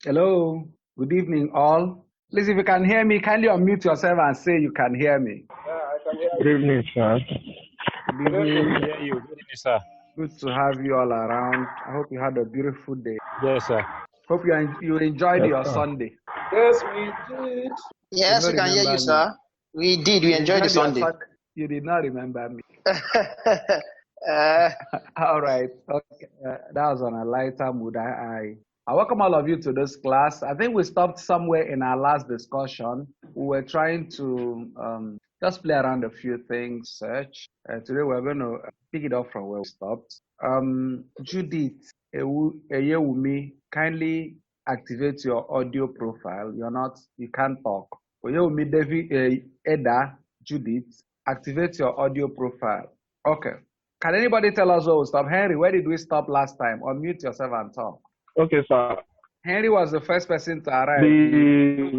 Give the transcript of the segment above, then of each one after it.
Hello, good evening, all. Please, if you can hear me, kindly unmute yourself and say you can hear me. I can hear you. Good evening, sir. Good evening. Hear you. Good evening, sir. Good to have you all around. I hope you had a beautiful day. Yes, sir. Hope you enjoyed Yes, your sir. Sunday. Yes, we did. You Yes, don't we can hear you, remember me. sir. We did. We You enjoyed the enjoyed your Sunday. Sunday. You did not remember me. uh, All right. Okay. That was on a lighter mood. I welcome all of you to this class. I think we stopped somewhere in our last discussion. We were trying to just play around a few things, search. Today we're going to pick it up from where we stopped. Judith Eyewumi, kindly activate your audio profile. You can't talk. Oyewumi David Eda, Judith, activate your audio profile. Okay. Can anybody tell us where we stopped? Henry, where did we stop last time? Unmute yourself and talk. Okay, sir. Henry was the first person to arrive.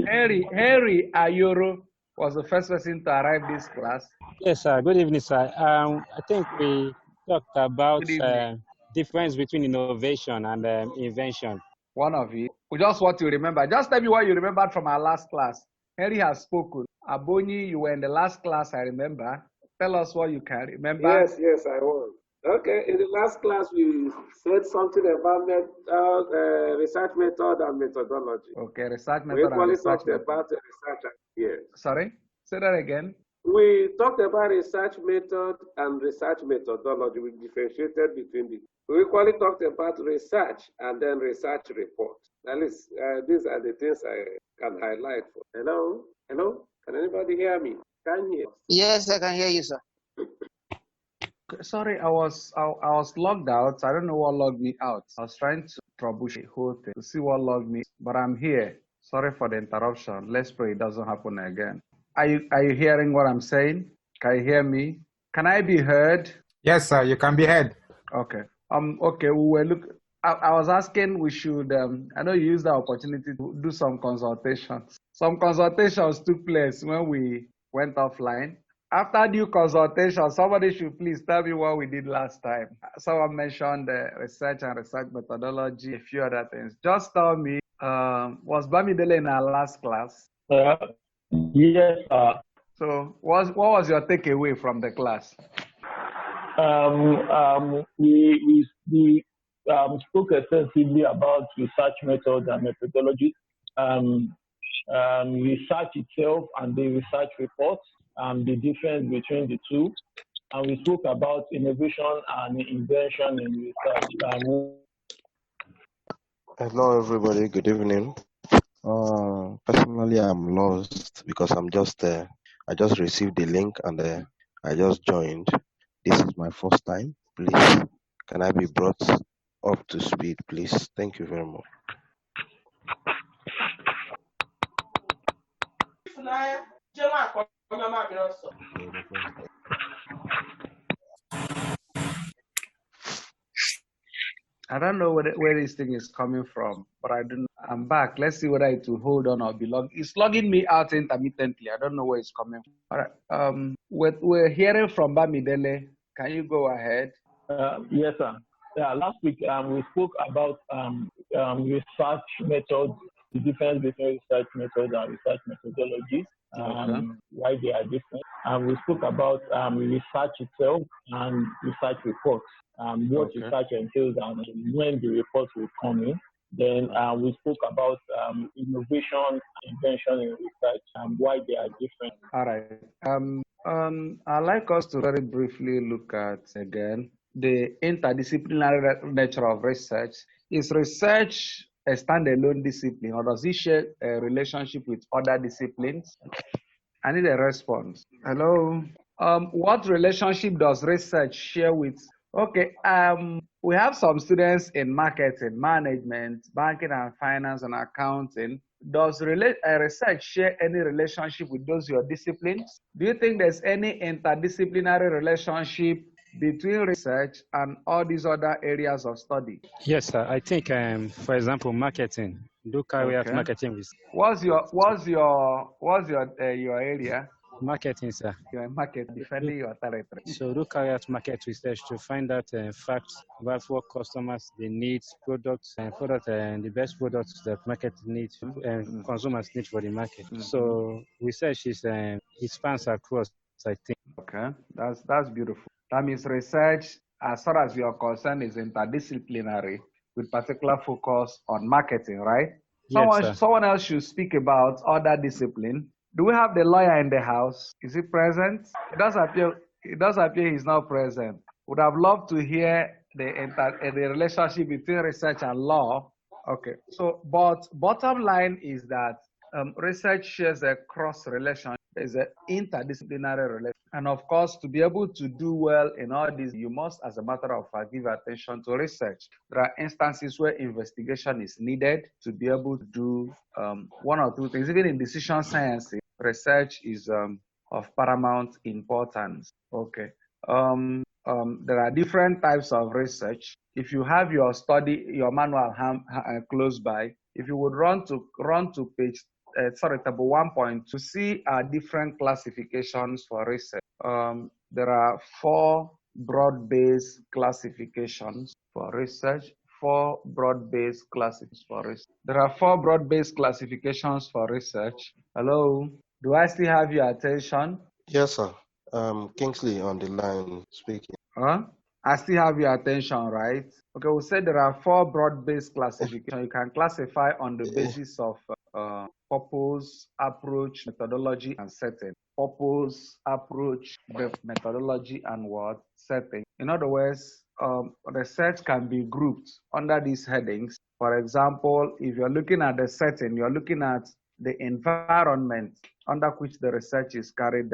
Henry Ayoro was the first person to arrive this class. Yes, sir. Good evening, sir. I think we talked about difference between innovation and invention. One of you. Just what you remember. Just tell me what you remembered from our last class. Henry has spoken. Aboni, you were in the last class, I remember. Tell us what you can remember. Yes, I was. Okay, in the last class, we said something about research method and methodology. Okay, research method. We equally talked about research. Yes. Sorry? Say that again. We talked about research method and research methodology. We differentiated between the. We equally talked about research and then research report. At least these are the things I can highlight for. Hello? Can anybody hear me? Can you hear? yes, I can hear you, sir. Sorry, I was logged out. I don't know what logged me out. I was trying to troubleshoot the whole thing to see what logged me, but I'm here. Sorry for the interruption. Let's pray it doesn't happen again. Are you hearing what I'm saying? Can you hear me? Can I be heard? Yes, sir. You can be heard. Okay. Okay. We were I was asking we should. I know you used the opportunity to do some consultations. Some consultations took place when we went offline. After due consultation, somebody should please tell me what we did last time. Someone mentioned research and research methodology, a few other things. Just tell me, was Bamidele in our last class? Yes, sir. So what was your takeaway from the class? We spoke extensively about research methods and methodologies, research itself and the research reports, the difference between the two, and we spoke about innovation and invention in research. Hello, everybody. Good evening. Personally, I'm lost because I just received the link and I just joined. This is my first time. Please, can I be brought up to speed, please? Thank you very much. I don't know where this thing is coming from, but I'm back. Let's see whether it will hold on or be logged. It's logging me out intermittently. I don't know where it's coming from. All right. We're hearing from Bamidele. Can you go ahead? Yes, sir. Yeah, last week we spoke about research methods, the difference between research methods and research methodologies, why they are different. And we spoke about research itself and research reports, what research entails and when the reports will come in. Then we spoke about innovation and invention in research and why they are different. All right. I'd like us to very briefly look at again the interdisciplinary nature of research. Is research a standalone discipline, or does it share a relationship with other disciplines? I need a response. Hello. What relationship does research share with? Okay. We have some students in marketing, management, banking and finance, and accounting. Does research share any relationship with those your disciplines? Do you think there's any interdisciplinary relationship between research and all these other areas of study? Yes, sir. I think, for example, marketing. Do carry out marketing with. What's your area? Marketing, sir. You're in market defending your territory. So do carry out market research to find out facts about what customers they need, products and the best products that market needs and consumers need for the market. So research is it spans across, I think. Okay, that's beautiful. That means research, as far as you're concerned, is interdisciplinary with particular focus on marketing, right? Yes, sir. Someone else should speak about other discipline. Do we have the lawyer in the house? Is he present? It does appear he's not present. Would have loved to hear the relationship between research and law. Okay, so but bottom line is that research shares a cross relation. There's an interdisciplinary relation. And of course, to be able to do well in all this, you must, as a matter of fact, give attention to research. There are instances where investigation is needed to be able to do one or two things. Even in decision science, research is of paramount importance. Okay. There are different types of research. If you have your manual close by, if you would run to page table 1.2 to see different classifications for research. There are 4 broad-based classifications for research. 4 broad-based classifications for research. There are 4 broad-based classifications for research. Hello, do I still have your attention? Yes, sir. Kingsley on the line speaking. I still have your attention, right? Okay, we said there are 4 broad-based classifications. You can classify on the basis of purpose, approach, methodology, and setting. Purpose, approach, methodology, and what? Setting. In other words, research can be grouped under these headings. For example, if you're looking at the setting, you're looking at the environment under which the research is carried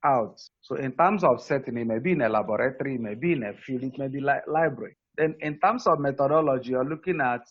out. So in terms of setting, it may be in a laboratory, it may be in a field, it may be library. Then in terms of methodology, you're looking at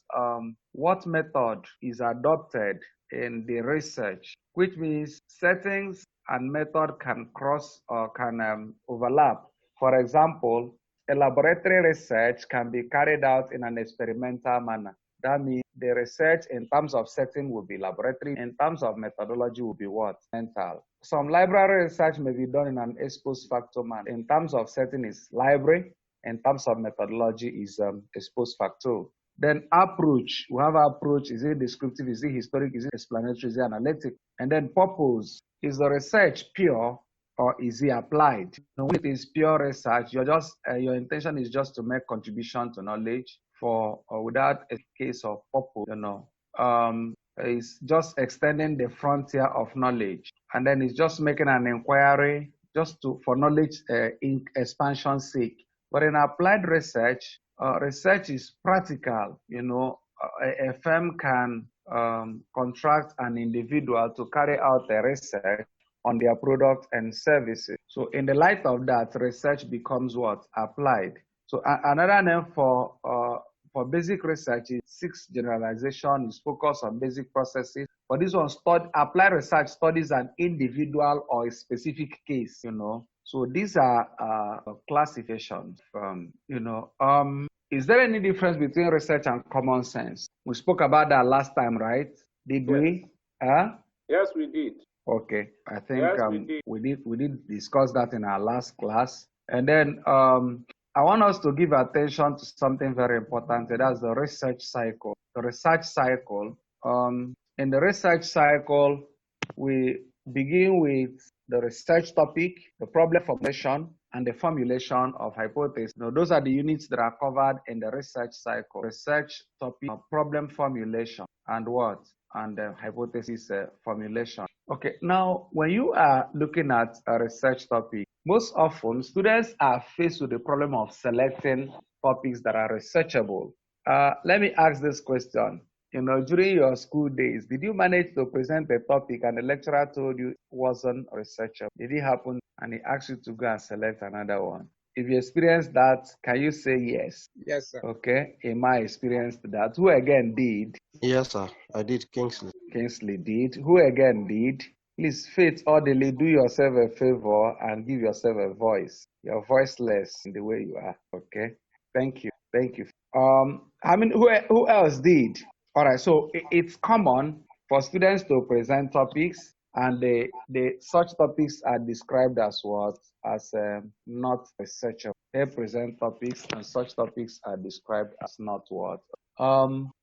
what method is adopted in the research, which means settings and method can cross or can overlap. For example, a laboratory research can be carried out in an experimental manner. That means the research in terms of setting will be laboratory, in terms of methodology will be what? Mental. Some library research may be done in an ex post facto manner. In terms of setting is library, in terms of methodology is ex post facto. Then approach, we have approach, is it descriptive, is it historic, is it explanatory, is it analytic? And then purpose, is the research pure or is it applied? When it is pure research, your intention is just to make contribution to knowledge without a case of purpose, it's just extending the frontier of knowledge. And then it's just making an inquiry for knowledge in expansion's sake. But in applied research, research is practical. A firm can contract an individual to carry out a research on their products and services. So in the light of that, research becomes what? Applied. So another name for basic research is 6 generalization, is focused on basic processes. But this one, applied research studies an individual or a specific case, So these are classifications. Is there any difference between research and common sense? We spoke about that last time, right? Did we? Yes, we did. Okay, I think Yes, we did discuss that in our last class. And then I want us to give attention to something very important. That's the research cycle. The research cycle. In the research cycle, we begin with the research topic, the problem formulation, and the formulation of hypothesis. Now, those are the units that are covered in the research cycle. Research topic, problem formulation, and what? And the hypothesis formulation. Okay, now when you are looking at a research topic, most often students are faced with the problem of selecting topics that are researchable. Let me ask this question. During your school days, did you manage to present a topic and the lecturer told you it wasn't researchable? Did it happen and he asked you to go and select another one? If you experienced that, can you say yes? Yes, sir. Okay, in my experience that. Who again did? Yes, sir. I did, Kingsley. Kingsley did. Who again did? Please, Faith Orderly, do yourself a favor and give yourself a voice. You're voiceless in the way you are. Okay. Thank you. Thank you. Who else did? All right. So it's common for students to present topics and such topics are described as what? As not researchable. They present topics, and such topics are described as not what?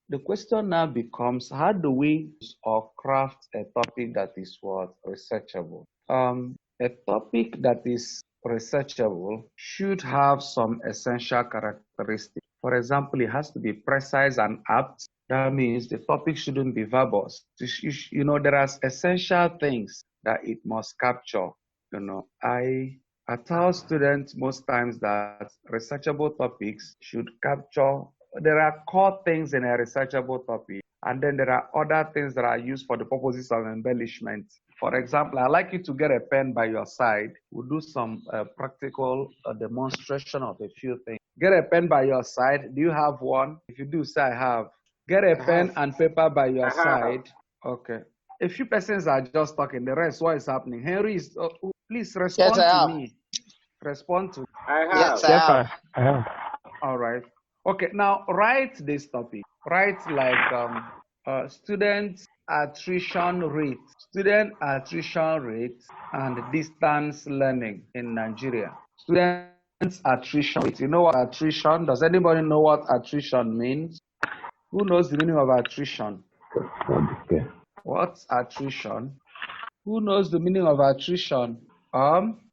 The question now becomes, how do we use or craft a topic that is what? Researchable. A topic that is researchable should have some essential characteristics. For example, it has to be precise and apt. That means the topic shouldn't be verbose. There are essential things that it must capture. I tell students most times that researchable topics should capture, there are core things in a researchable topic, and then there are other things that are used for the purposes of embellishment. For example, I'd like you to get a pen by your side. We'll do some practical demonstration of a few things. Get a pen by your side. Do you have one? If you do, say I have. Get a pen and paper by your side. Okay. A few persons are just talking. The rest, what is happening? Henry is, please respond to me. Respond to me. I have. Yes, I have. All right. Okay, now write this topic. Write like student attrition rate. Student attrition rate and distance learning in Nigeria. Students attrition rate. You know what attrition? Does anybody know what attrition means? Who knows the meaning of attrition? What's attrition? Who knows the meaning of attrition? ATTRITION.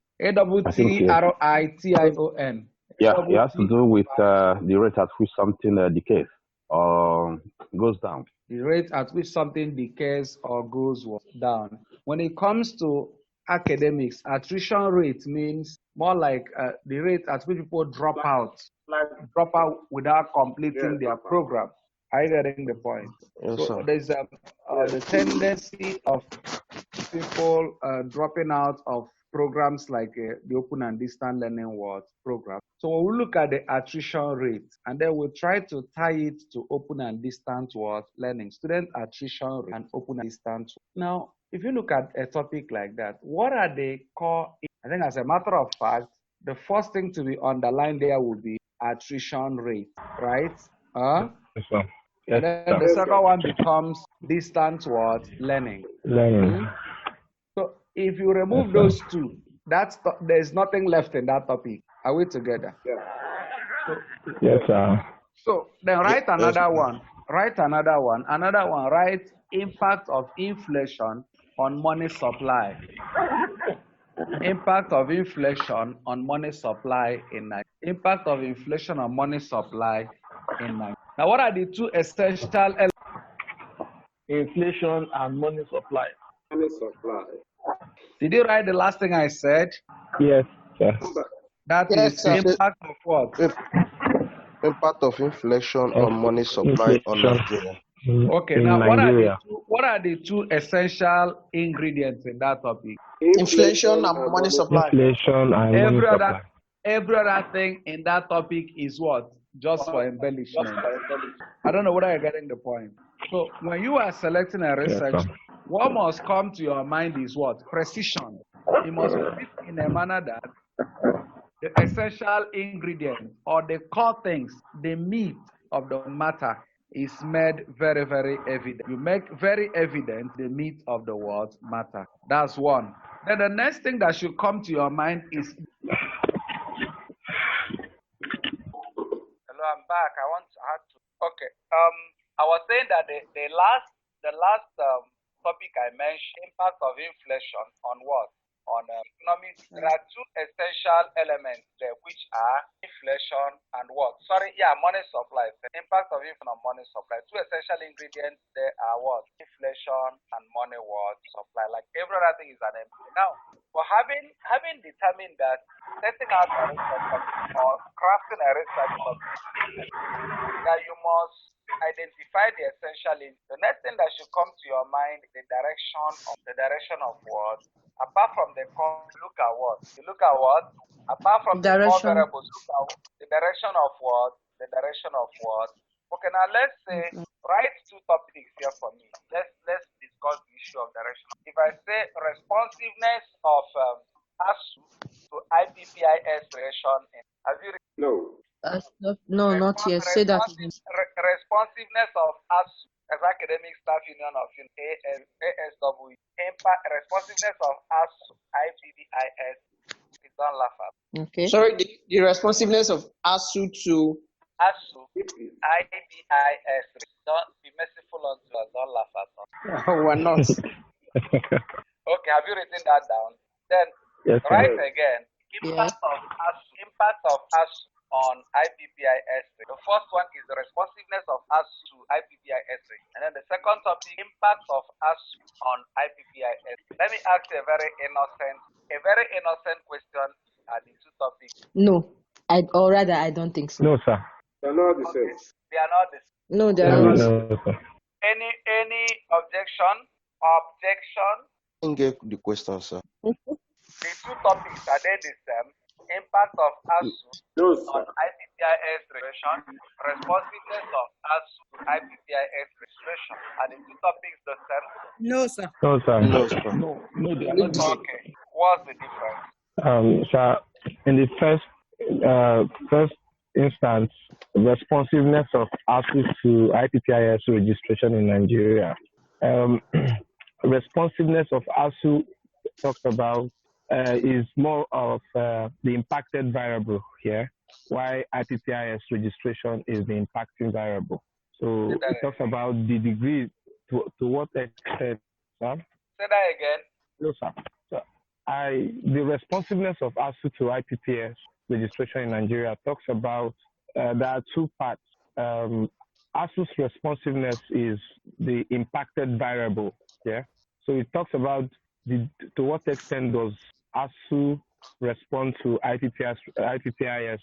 Yeah, it has to do with the rate at which something decays or goes down. The rate at which something decays or goes down. When it comes to academics, attrition rate means more like the rate at which people drop out without completing their program. Are you getting the point? Yes, So sir. there's the tendency of people dropping out of programs like the open and distance learning program. So we'll look at the attrition rate, and then we'll try to tie it to open and distance learning, student attrition rate and open and distance. Now, if you look at a topic like that, what are the core? I think as a matter of fact, the first thing to be underlined there would be attrition rate, right? Yes, sir. And then the second one becomes distance learning. So if you remove those two, there's nothing left in that topic. Are we together? Yeah. Yes, sir. So then write another one. Write another one. Another one. Write impact of inflation on money supply. Impact of inflation on money supply in Nigeria. Impact of inflation on money supply in Nigeria. Now, what are the two essential elements? Inflation and money supply. Money supply. Did you write the last thing I said? Yes, sir. That Yes, is sir. impact of what? Impact of inflation on money supply on Nigeria. Okay, now what are the two essential ingredients in that topic? Inflation and money supply. Inflation and money supply. Every other thing in that topic is what? Just for embellishment. I don't know whether you're getting the point. So when you are selecting a research, what must come to your mind is what? Precision. It must be in a manner that the essential ingredient or the core things, the meat of the matter is made very, very evident. You make very evident the meat of the word matter. That's one. Then the next thing that should come to your mind is. Hello, I'm back. I want to add to. Okay. I was saying that the last topic I mentioned, impact of inflation on what? On economics. There are two essential elements there, which are inflation and what? Money supply. The impact of inflation on money supply. Two essential ingredients there are what? Inflation and money supply. Like every other thing is an empty. Now, for having determined that, setting out a research or crafting a research topic, that you must identify the essential. The next thing that should come to your mind, the direction of what? Apart from the look at what? You look at what? Apart from the core variables, look at the direction of what? The direction of what? Okay, now let's say write two topics here for me. Let's discuss the issue of direction. If I say responsiveness of ASU to IPPIS relation, have you? No. No, not yet. Say that again. Responsiveness of ASU. Academic Staff Union of ASW, impact responsiveness of ASU, IPBIS, is don't laugh at. Okay. Sorry, the responsiveness of ASU to ASU, IPBIS, don't be merciful unto us, don't laugh at us. we're not. Okay, have you written that down? Then Yes, write sir. again. Impact of ASU on IPPIS. The first one is the responsiveness of ASU to IPPIS. And then the second topic, impact of ASU on IPPIS. Let me ask you a very innocent question at the two topics. No, I don't think so. No, sir. They're not the same. They are not the same. No, they are not. No, sir. Any objection? Objection? I didn't get the question, sir. The two topics, are they the same? Impact of ASU on IPPIS registration, responsiveness of ASU to IPPIS registration. Are the two topics the same? No, sir. No, sir. No, sir. No, they are not the same. Okay. What's the difference? Sir, in the first instance, responsiveness of ASU to IPPIS registration in Nigeria. Responsiveness of ASU talked about is more of the impacted variable here, while IPPIS registration is the impacting variable. So it talks about the degree to what extent. Sir? Say that again. No, sir. So the responsiveness of ASU to IPPS registration in Nigeria talks about there are two parts. ASU's responsiveness is the impacted variable. Yeah. So it talks about to what extent does ASU respond to IPPIS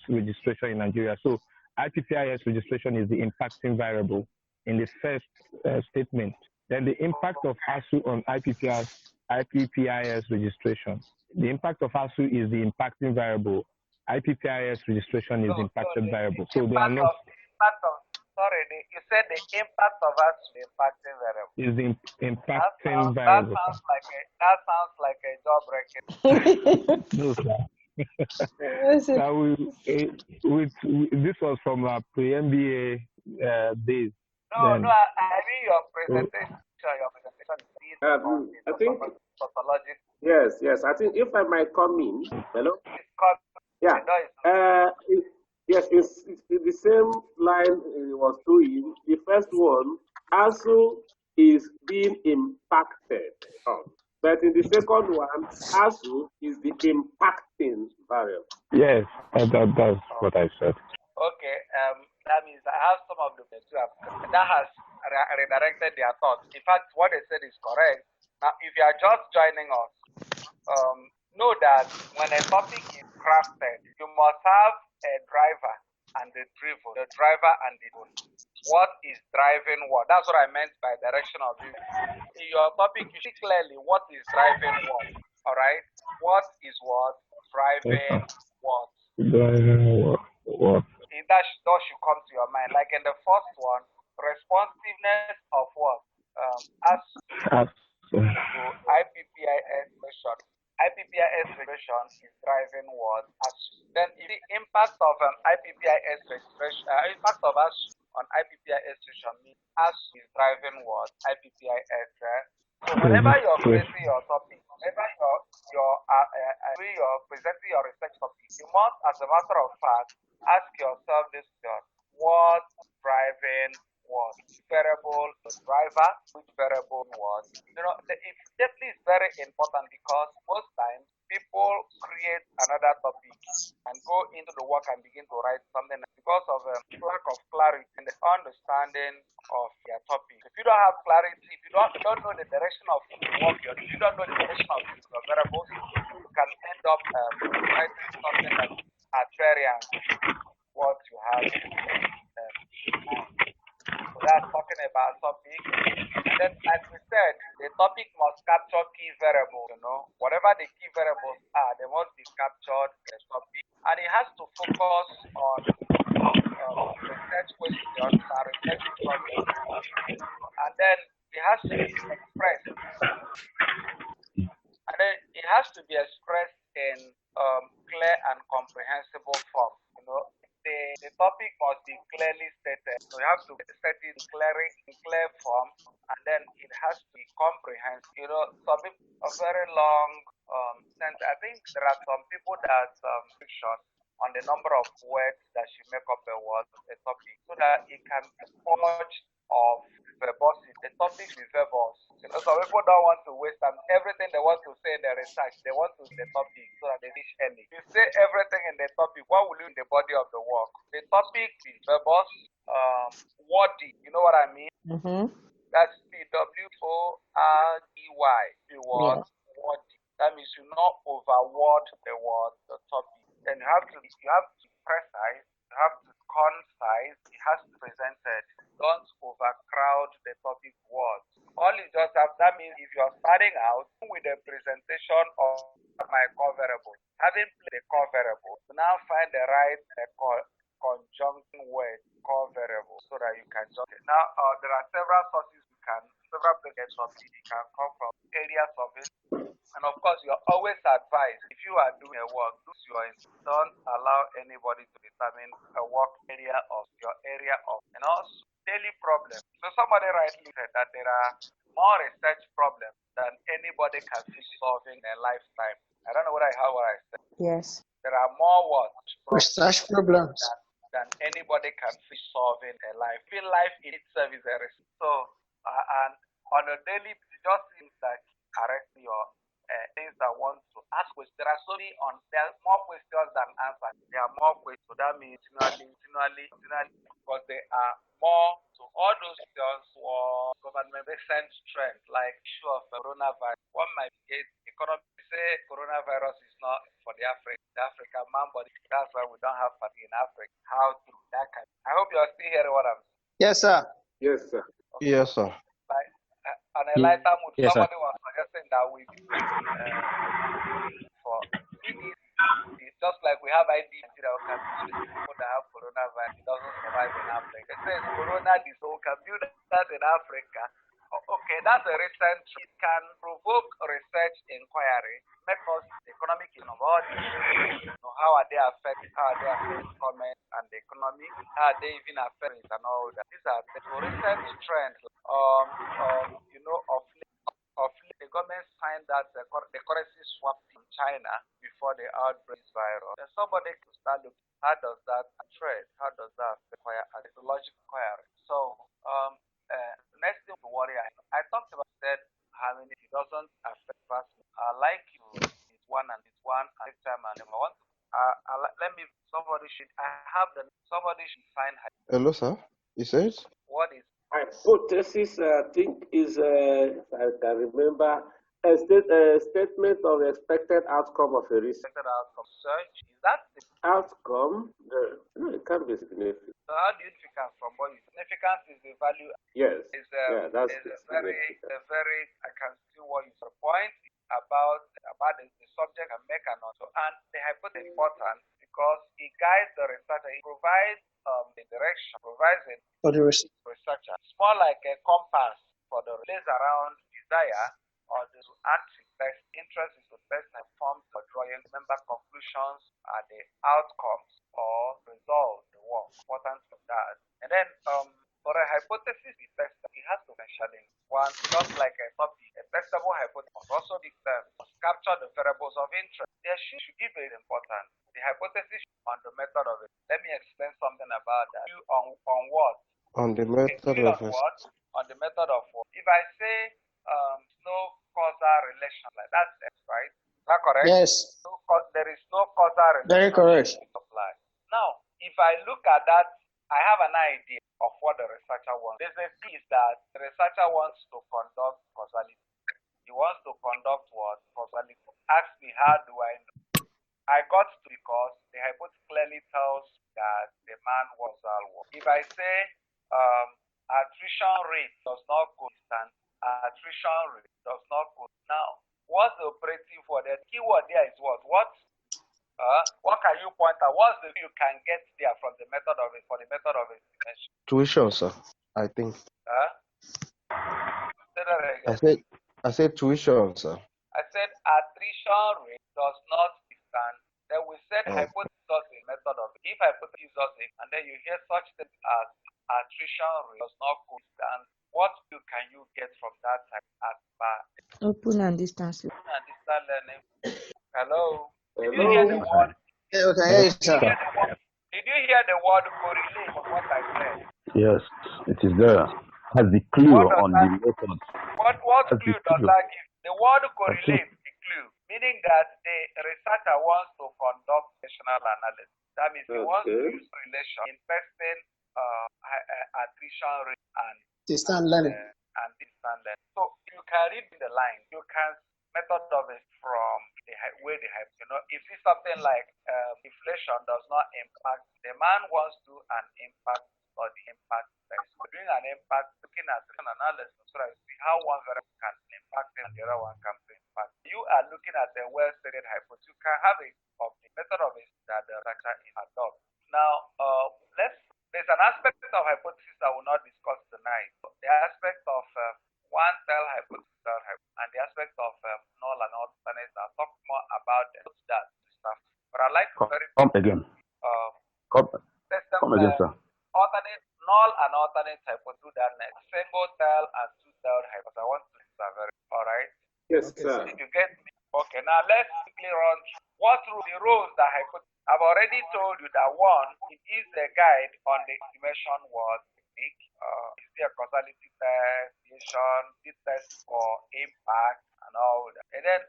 registration in Nigeria. So IPPIS registration is the impacting variable in the first statement. Then the impact of ASU on IPPIS registration. The impact of ASU is the impacting variable. IPPIS registration is the impacted variable. So they are not. You said the impact of ASU, the impacting variable. Is the impacting variable. That sounds like a job record. No, sir. This was from pre-MBA days. No, I mean your presentation. I think. Yes. I think if I might come in. Hello. Yeah. Yes, it's the same line it was doing. The first one, ASU is being impacted on. But in the second one, ASU is the impacting variable. Yes, that's what I said. Okay, that means I have some of the that has redirected their thoughts. In fact, what they said is correct. Now, if you are just joining us, know that when a topic is crafted, you must have a driver and the driven, the driver and the driven. What is driving what? That's what I meant by direction of this. In your topic, you see clearly what is driving what. All right? What is what? Driving what? Driving what? That should come to your mind. Like in the first one, responsiveness of what? To IPPIS mission. IPPIS registration is driving what? Then the impact of IPPIS registration, impact of us on IPPIS registration means us is driving what? IPPIS. So whenever you're presenting your topic, whenever you're presenting your research topic, you must, as a matter of fact, ask yourself this question: what driving what? Variable, the driver, which variable was? You know, it definitely is very important because most times people create another topic and go into the work and begin to write something because of lack of clarity and the understanding of their topic. If you don't have clarity, if you don't know the direction of work, if you don't know the direction of your variables, you can end up writing something that's at variance what you have. So that's talking about topic. And then, as we said, the topic must capture key variables. You know, whatever the key variables are, they must be captured in the topic, and it has to focus on research questions and research problems, and then it has to be expressed. And then it has to be expressed in clear and comprehensible form. You know, the topic must be clearly stated. So you have to set it in clear clear form, and then it has to be comprehensive. Some people a very long sense. I think there are some people that fiction on the number of words that should make up a topic, so that it can be forged of verbosity. The topic is verbose. Some people don't want to waste time. Everything they want to say in their research, they want to the topic so that they reach early. If you say everything in the topic, what will you in the body of the work? The topic is verbose, wordy. You know what I mean? Mm-hmm. That's PWORDY. The word wordy. That means you not overword the word, the topic. Then you have to be precise, you have to be concise, it has to be presented. Don't overcrowd the topic words. All you just have, that means if you're starting out with a presentation of my coverable, having played the coverable, you now find the right conjunction word coverable so that you can just. Now, there are several sources several places of it can come from, areas of it. And of course, you're always advised, if you are doing a work, don't allow anybody to determine a work area of your area of, daily problems. So somebody rightly said that there are more research problems than anybody can finish solving in a lifetime. I don't know what I said. Yes. There are more research problems than anybody can finish solving in life. Life in itself is a risk. So, and on a daily, just things that correct your things that want to ask questions. There are there are more questions than answers. There are more questions. So that means continually, because there are more. So all those questions were government recent trends, like issue of coronavirus. One might get economy say coronavirus is not for the African man, but that's why we don't have party in Africa. How to that kind. I hope you are still hearing what I'm saying. Yes, sir. Yes, sir. Okay. Yes, sir. Like on a lighter mood, Yes, sir. somebody was suggesting that we for it's just like we have ID in Nigeria, we can build people that have coronavirus, it doesn't survive in Africa. It says corona disease, so we can build that in Africa. Okay, that's a recent. It can provoke research inquiry, make us economic innovation. How are they affecting commerce and the economy? How are they even affecting and all that? These are the recent trends. Of the government signed that the currency swap in China before the outbreak virus. Then somebody could start looking, how does that trade? How does that require a technological inquiry? So next thing to worry, I talked about that how many it doesn't affect us. Like you, it's one and next time and if I want to let me somebody should find Hello, sir. You said? what is Hypothesis, I think, is, if I can remember, a statement of expected outcome of a research. expected outcome search? Is that the Outcome? No, it can't be significant. so how do you define from what you significance is the value Yes. is That's a very I can see what you the point about the subject and make an also and the hypothesis is important because it guides the researcher, it provides the direction, provides it For the researcher. It's more like a compass for the place around desire or the best interest is the best informed for drawing member conclusions are the outcomes or results the work. Important of that. And then for a hypothesis be tested, it has to mention one just like a topic. A testable hypothesis must also be must capture the variables of interest. There should be very important. The hypothesis on the method of it. Let me explain something about that. You on what? On the method of it. What? On the method of what? If I say no causal relation, like that's it, right? Is that correct? Yes. There is no causal relation. Very correct. Now, if I look at that, I have an idea of what the researcher wants. There's a piece that the researcher wants to conduct causality. He wants to conduct what? Causality. Ask me, how do I know? I got to because the hypothesis clearly tells that the man was causal. If I say attrition rate does not constant, attrition rate does not go. Now, what's the operative word? The keyword there is what? What can you point out? What's the you can get there from the method of it for the method of estimation? Tuition, sir. I think. Say that again. I said tuition, sir. I said attrition rate does not stand. Then we said hypothesis does a method of it. If hypothesis does it, and then you hear such things as attrition rate does not stand what skill can you get from that type as far Open and distance. and distance learning? Hello? Did you hear the Hello? word? Yeah, okay, here you, sir. Did you hear the word correlate? What I said? Yes, it is there. Has the clue What does on that the method. What Has the clue does clue. that give? The word I think correlate is clue, meaning that the researcher wants to conduct relational analysis. That means he wants to Okay. use relation in person attrition rate and Distance learning. distance learning. So you can read the line. You can method of it from the way they have. If it's something like inflation does not impact, the man wants to do an impact or the impact test. So doing an impact, looking at an analysis so that you see how one variable can impact and the other one can impact. You are looking at a well-stated hypothesis. You can have a of the method of it that the researcher is adopt. Now, there's an aspect of hypothesis I will not discuss tonight. The aspect of one cell hypothesis and the aspect of null and alternate. I'll talk more about that stuff. But I'd like to come again. Come again, sir. Alternate, null and alternate hypothesis that next. Single cell and two cell hypothesis. I want to discover. All right. Yes, okay, sir. Did you get me? Okay. Now let's quickly run through what the roles that hypothesis. I've already told you that one, it is a guide on the estimation word technique. Is there a causality test, the test for impact, and all that. And then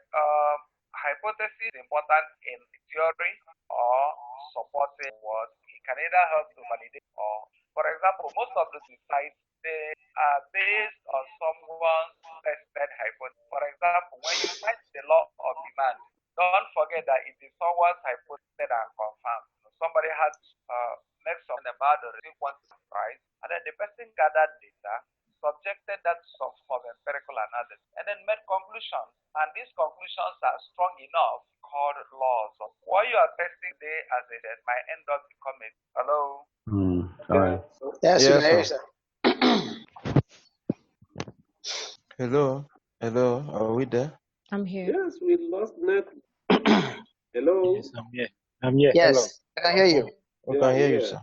hypothesis is important in theory or supporting what it can either help to validate or, for example, most of the sites they are based on someone's tested hypothesis. For example, when you cite the law of demand, don't forget that it is someone's hypothesis and confirmed. Somebody has made something about the quantity price, and then the person gathered data, subjected that to some form of empirical analysis, and then made conclusions. And these conclusions are strong enough, called laws. So what you are testing there, as I said, might end up becoming. Hello? All right. Yes, Yes, sir. sir. Hello, are we there? I'm here. Yes, we lost net. Hello? Yes, I'm here. I'm here. Yes, Hello. I can hear you. We can hear you, sir.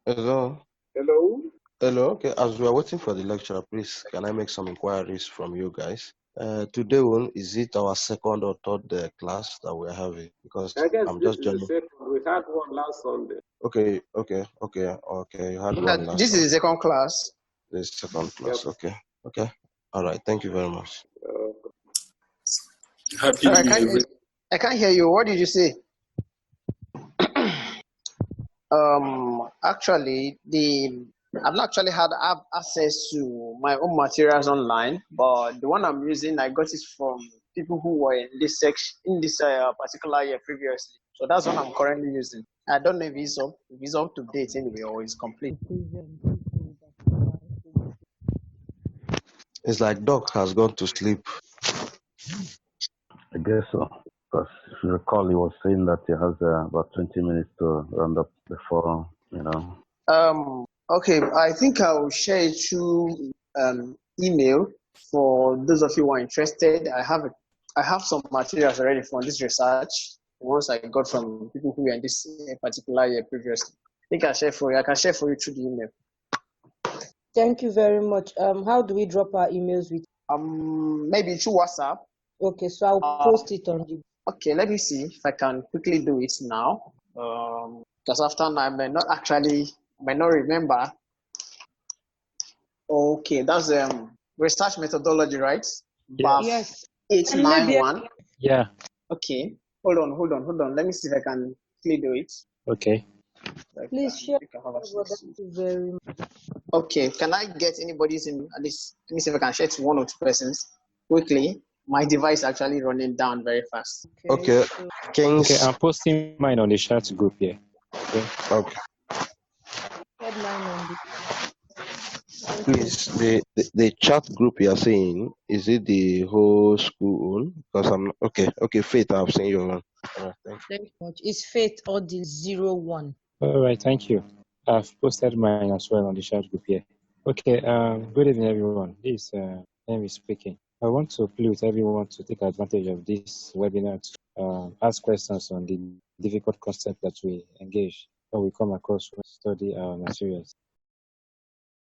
Hello. Hello? Hello. Okay, as we are waiting for the lecturer, please, can I make some inquiries from you guys? Today, is it our second or third class that we're having? Because I guess I'm this just is the joining. second. We had one last Sunday. Okay. You had one last. This is the second class. The second class. Yep. Okay. All right. Thank you very much. Happy Sorry, New Year. I can't hear you. What did you say? Actually, I've not actually had access to my own materials online, but the one I'm using, I got it from people who were in this section, in this particular year previously. So that's what I'm currently using. I don't know if it's up to date anyway or it's complete. It's like Doc has gone to sleep. I guess so. Because if you recall, he was saying that he has about 20 minutes to round up before, Okay, I think I will share it through email for those of you who are interested. I have some materials already from this research. Once I got from people who were in this particular year previously. I think I can share for you through the email. Thank you very much. How do we drop our emails with? Maybe through WhatsApp. Okay, so I'll post it on the. Okay, let me see if I can quickly do it now. Because after now I may not remember. Okay, that's research methodology, right? Yes. 891. Yeah. Okay. Hold on. Let me see if I can quickly do it. Okay. Please share. Very much. Okay, can I get anybody's in at least? Let me see if I can share to one or two persons quickly. My device is actually running down very fast. Okay. Okay, I'm posting mine on the chat group here. Okay. Please, the chat group you are saying, is it the whole school own? Because I'm okay. Faith, I've seen your one. All right, thank you. Thank you much. It's Faith Odin 01. All right, thank you. I've posted mine as well on the chat group here. Okay, good evening, everyone. This is Henry speaking. I want to plead with everyone to take advantage of this webinar to ask questions on the difficult concept that we engage or we come across when we study our materials.